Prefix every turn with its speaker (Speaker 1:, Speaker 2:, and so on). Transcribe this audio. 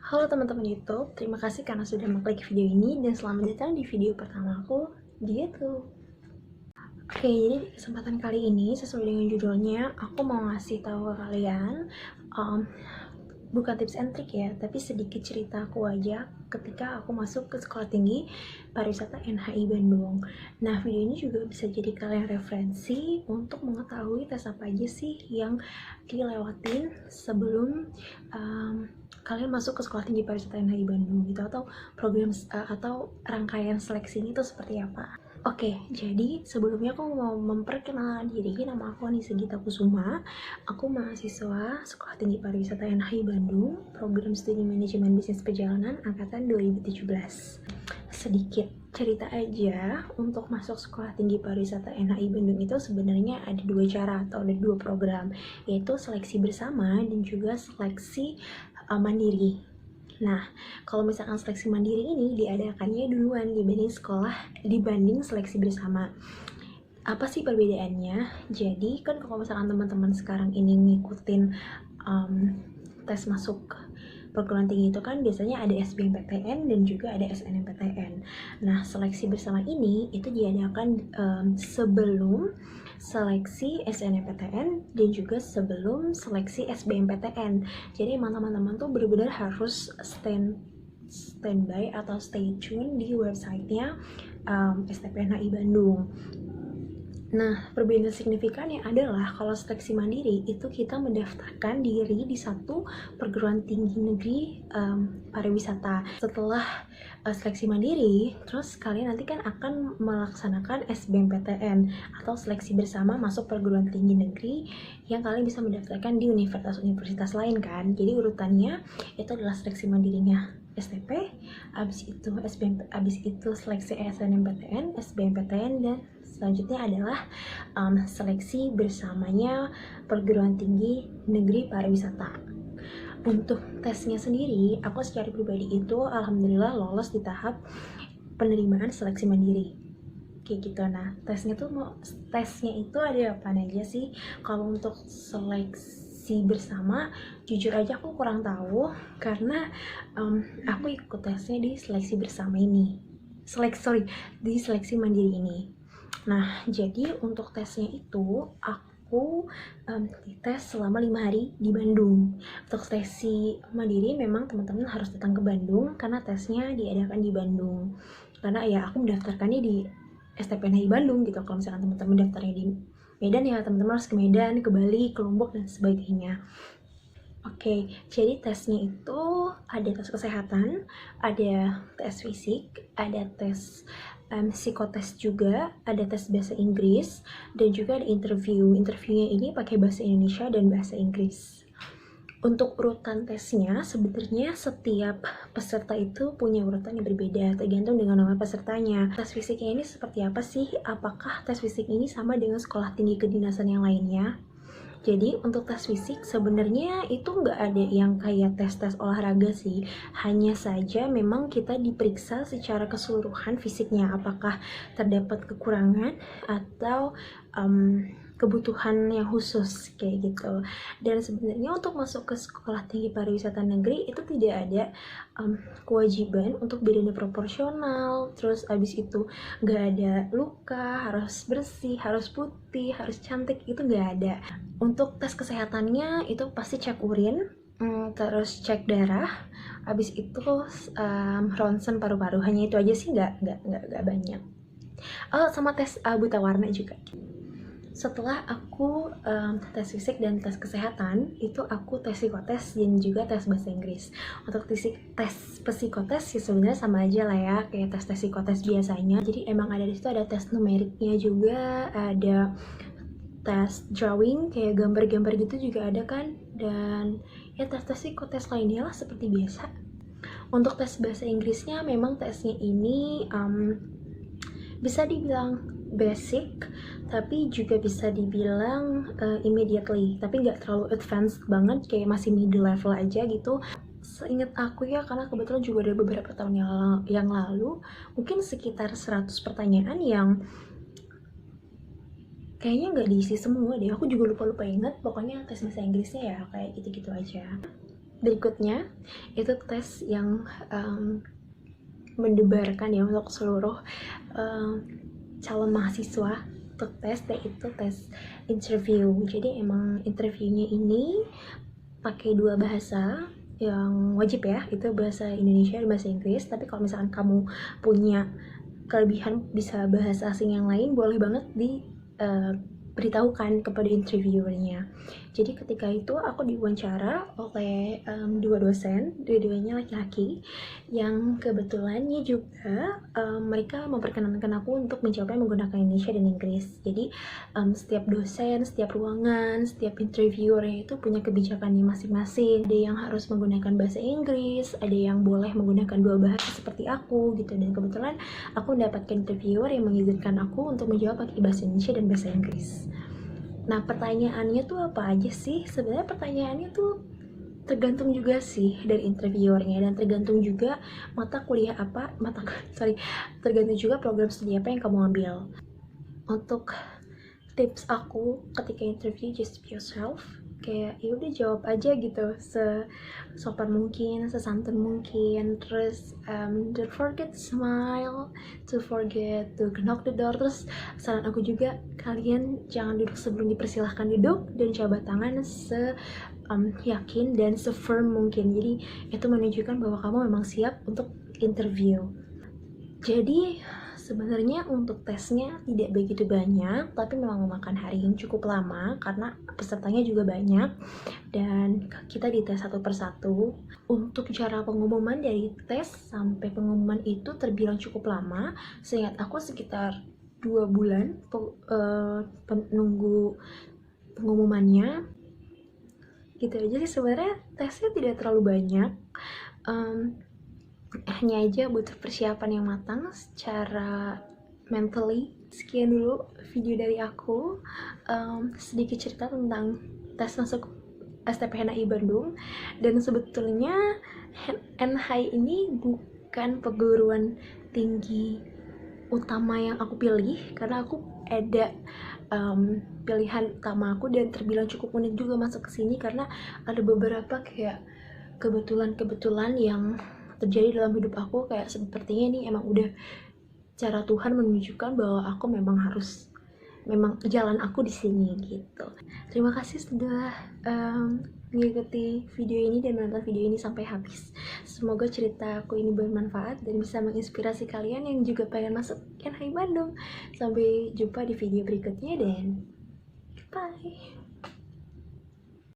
Speaker 1: Halo teman-teman YouTube, terima kasih karena sudah mengklik video ini dan selamat datang di video pertama aku di YouTube. Oke, jadi di kesempatan kali ini sesuai dengan judulnya, aku mau ngasih tahu ke kalian bukan tips and trick ya, tapi sedikit cerita aku aja ketika aku masuk ke Sekolah Tinggi Pariwisata NHI Bandung. Nah, video ini juga bisa jadi kalian referensi untuk mengetahui tes apa aja sih yang dilewatin sebelum kalian masuk ke Sekolah Tinggi Pariwisata NHI Bandung gitu, atau program atau rangkaian seleksi ini tuh seperti apa. Oke, jadi sebelumnya aku mau memperkenalkan diri. Nama aku Anissa Gita Kusuma. Aku mahasiswa Sekolah Tinggi Pariwisata NHI Bandung, program studi manajemen bisnis perjalanan angkatan 2017. Sedikit cerita aja, untuk masuk Sekolah Tinggi Pariwisata NHI Bandung itu sebenarnya ada dua cara atau ada dua program, yaitu seleksi bersama dan juga seleksi mandiri. Nah, kalau misalkan seleksi mandiri ini diadakannya duluan dibanding seleksi bersama. Apa sih perbedaannya? Jadi kan kalau misalkan teman-teman sekarang ini ngikutin tes masuk perguruan tinggi itu kan biasanya ada SBMPTN dan juga ada SNMPTN. Nah, seleksi bersama ini itu diadakan sebelum seleksi SNMPTN dan juga sebelum seleksi SBMPTN. Jadi emang teman-teman tuh benar-benar harus standby atau stay tune di websitenya STPNHI Bandung. Nah, perbedaan signifikannya adalah kalau seleksi mandiri itu kita mendaftarkan diri di satu perguruan tinggi negeri pariwisata. Setelah seleksi mandiri, terus kalian nanti kan akan melaksanakan SBMPTN atau seleksi bersama masuk perguruan tinggi negeri yang kalian bisa mendaftarkan di universitas-universitas lain kan. Jadi urutannya itu adalah seleksi mandirinya STP, abis itu seleksi SNMPTN, SBMPTN, dan selanjutnya adalah seleksi bersamanya perguruan tinggi negeri pariwisata. Untuk tesnya sendiri, aku secara pribadi itu alhamdulillah lolos di tahap penerimaan seleksi mandiri. Kayak gitu. Nah, tesnya itu ada apa aja sih? Kalau untuk seleksi bersama, jujur aja aku kurang tahu karena aku ikut tesnya di seleksi bersama ini. Di seleksi mandiri ini. Nah, jadi untuk tesnya itu aku dites selama 5 hari di Bandung. Untuk seleksi mandiri memang teman-teman harus datang ke Bandung karena tesnya diadakan di Bandung. Karena ya aku mendaftarkannya di STPNHI Bandung gitu. Kalau misalkan teman-teman daftarnya di Medan ya teman-teman harus ke Medan, ke Bali, ke Lombok, dan sebagainya. Oke, jadi tesnya itu ada tes kesehatan, ada tes fisik, ada tes psikotes juga, ada tes bahasa Inggris, dan juga ada interview. Interviewnya ini pakai bahasa Indonesia dan bahasa Inggris. Untuk urutan tesnya, sebenarnya setiap peserta itu punya urutan yang berbeda, tergantung dengan nama pesertanya. Tes fisiknya ini seperti apa sih? Apakah tes fisik ini sama dengan sekolah tinggi kedinasan yang lainnya? Jadi untuk tes fisik sebenarnya itu nggak ada yang kayak tes-tes olahraga sih. Hanya saja memang kita diperiksa secara keseluruhan fisiknya, apakah terdapat kekurangan atau kebutuhan yang khusus kayak gitu. Dan sebenarnya untuk masuk ke Sekolah Tinggi Pariwisata Negeri itu tidak ada kewajiban untuk badannya proporsional, terus abis itu nggak ada luka, harus bersih, harus putih, harus cantik, itu nggak ada. Untuk tes kesehatannya itu pasti cek urin, terus cek darah, abis itu ronsen paru-paru. Hanya itu aja sih, nggak banyak. Oh, sama tes buta warna juga. Setelah aku tes fisik dan tes kesehatan, itu aku tes psikotes dan juga tes bahasa Inggris. Untuk tes psikotes ya sebenarnya sama aja lah ya, kayak tes psikotes biasanya. Jadi emang ada di situ ada tes numeriknya juga, ada tes drawing kayak gambar-gambar gitu juga ada kan, dan ya tes psikotes lainnya lah seperti biasa. Untuk tes bahasa Inggrisnya memang tesnya ini bisa dibilang basic, tapi juga bisa dibilang immediately, tapi nggak terlalu advanced banget, kayak masih middle level aja gitu. Seingat aku ya, karena kebetulan juga ada beberapa tahun yang lalu, mungkin sekitar 100 pertanyaan yang kayaknya nggak diisi semua deh. Aku juga lupa ingat, pokoknya tes bahasa Inggrisnya ya kayak gitu-gitu aja. berikutnya itu tes yang mendebarkan ya untuk seluruh calon mahasiswa untuk tes, yaitu tes interview. Jadi emang interviewnya ini pakai dua bahasa yang wajib ya, itu bahasa Indonesia dan bahasa Inggris. Tapi kalau misalkan kamu punya kelebihan bisa bahasa asing yang lain, boleh banget beritahukan kepada interviewernya. Jadi ketika itu aku diwawancara oleh dua dosen, dua-duanya laki-laki, yang kebetulannya juga mereka memperkenankan aku untuk menjawabnya menggunakan Indonesia dan Inggris. Jadi setiap dosen, setiap ruangan, setiap interviewernya itu punya kebijakannya masing-masing. Ada yang harus menggunakan bahasa Inggris, ada yang boleh menggunakan dua bahasa seperti aku gitu. Dan kebetulan aku mendapatkan interviewer yang mengizinkan aku untuk menjawab pakai bahasa Indonesia dan bahasa Inggris. Nah, pertanyaannya tuh apa aja sih? Sebenarnya pertanyaannya tuh tergantung juga sih dari interviewernya, dan tergantung juga tergantung juga program studi apa yang kamu ambil. Untuk tips aku ketika interview, just be yourself. Kayak ya udah jawab aja gitu sesopan mungkin, sesantun mungkin. Terus don't forget to smile, to forget to knock the door. Terus saran aku juga, kalian jangan duduk sebelum dipersilahkan duduk, dan jabat tangan yakin dan se-firm mungkin. Jadi itu menunjukkan bahwa kamu memang siap untuk interview. Jadi sebenarnya untuk tesnya tidak begitu banyak, tapi memang memakan hari yang cukup lama karena pesertanya juga banyak dan kita dites satu persatu. Untuk cara pengumuman dari tes sampai pengumuman itu terbilang cukup lama. Seingat aku sekitar 2 bulan menunggu pengumumannya gitu aja sih. Sebenarnya tesnya tidak terlalu banyak, hanya aja butuh persiapan yang matang secara mentally. Sekian dulu video dari aku, sedikit cerita tentang tes masuk STPNHI Bandung. Dan sebetulnya NHI ini bukan perguruan tinggi utama yang aku pilih, karena aku ada pilihan utama aku, dan terbilang cukup unik juga masuk ke sini karena ada beberapa kayak kebetulan yang terjadi dalam hidup aku. Kayak sepertinya ini emang udah cara Tuhan menunjukkan bahwa aku memang jalan aku di sini gitu. Terima kasih sudah mengikuti video ini dan menonton video ini sampai habis. Semoga cerita aku ini bermanfaat dan bisa menginspirasi kalian yang juga pengen masuk NHI Bandung. Sampai jumpa di video berikutnya dan bye.